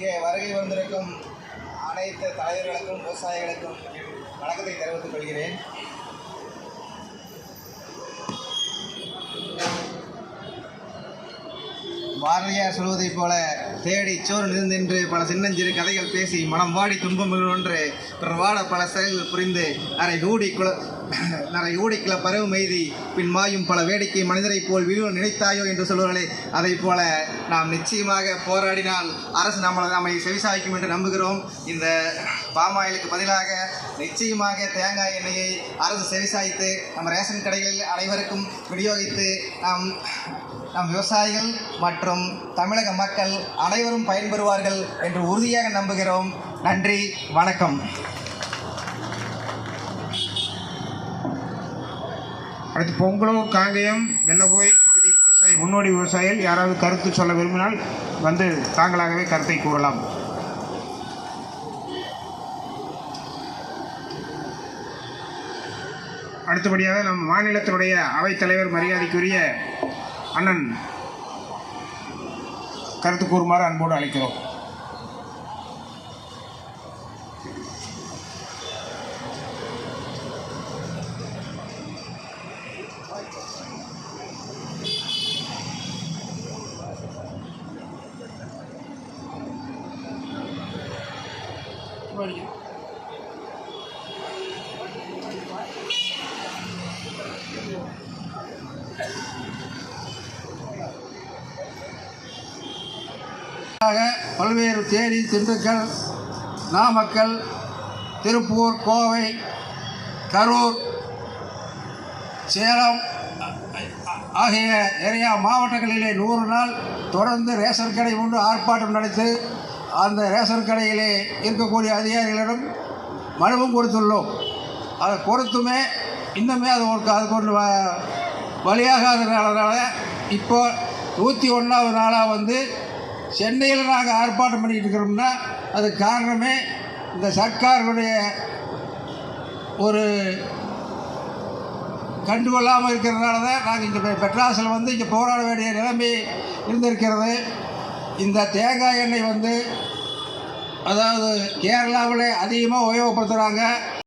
இங்கே வருகை வந்திருக்கும் அனைத்து தலைவர்களுக்கும் விவசாயிகளுக்கும் வணக்கத்தை தெரிவித்துக் கொள்கிறேன். பாரதியார் சொல்வதைப் போல தேடி சோறு நின்று பல சின்னஞ்சிறு கதைகள் பேசி மனம் வாடி துன்பம் ஒன்று பிறவாட பல செயல்கள் புரிந்து அரை ஊடிக்குள்ள பருவ மெய்தி பின் மாயும் பல வேடிக்கை மனிதரைப் போல் விழுவ நினைத்தாயோ என்று சொல்வார்களே, அதை போல நாம் நிச்சயமாக போராடினால் அரசு நம்மை செவிசாய்க்கும் என்று நம்புகிறோம். இந்த பாமாயிலுக்கு பதிலாக நிச்சயமாக தேங்காய் எண்ணெயை அரசு செவிசாய்த்து நம்ம ரேஷன் கடைகளில் அனைவருக்கும் விநியோகித்து நம் விவசாயிகள் மற்றும் தமிழக மக்கள் அனைவரும் பயன்பெறுவார்கள் என்று உறுதியாக நம்புகிறோம். நன்றி, வணக்கம். அடுத்து பொங்கலூர் காங்கேயம் வெள்ளகோயில் பகுதி முன்னோடி விவசாயிகள் யாராவது கருத்து சொல்ல விரும்பினால் வந்து தாங்களாகவே கருத்தை கூறலாம். அடுத்தபடியாக நம் மாநிலத்தினுடைய அவைத்தலைவர் மரியாதைக்குரிய அண்ணன் கருத்து கூறுமாறு அன்போடு அழைக்கிறோம். பல்வேறு தேனி, திண்டுக்கல், நாமக்கல், திருப்பூர், கோவை, கரூர், சேலம் ஆகிய நிறைய மாவட்டங்களிலே 100 நாள் தொடர்ந்து ரேஷன் கடை கொண்டு ஆர்ப்பாட்டம் நடத்தி அந்த ரேஷன் கடையிலே இருக்கக்கூடிய அதிகாரிகளிடம் மனுவும் கொடுத்துள்ளோம். அதை கொடுத்துமே இன்னுமே அதுக்கு ஒன்று வழியாகாதனால இப்போ 101வது நாளாக வந்து சென்னையில் நாங்கள் ஆர்ப்பாட்டம் பண்ணிக்கிட்டு இருக்கிறோம்னா அதுக்கு காரணமே இந்த சர்க்காருடைய ஒரு கண்டுகொள்ளாமல் இருக்கிறதுனால தான் நாங்கள் இங்கே மெட்ராஸில் வந்து இங்கே போராட வேண்டிய நிலைமை இருந்திருக்கிறது. இந்த தேங்காய் எண்ணெய் வந்து அதாவது கேரளாவில் அதிகமாக உபயோகப்படுத்துகிறாங்க.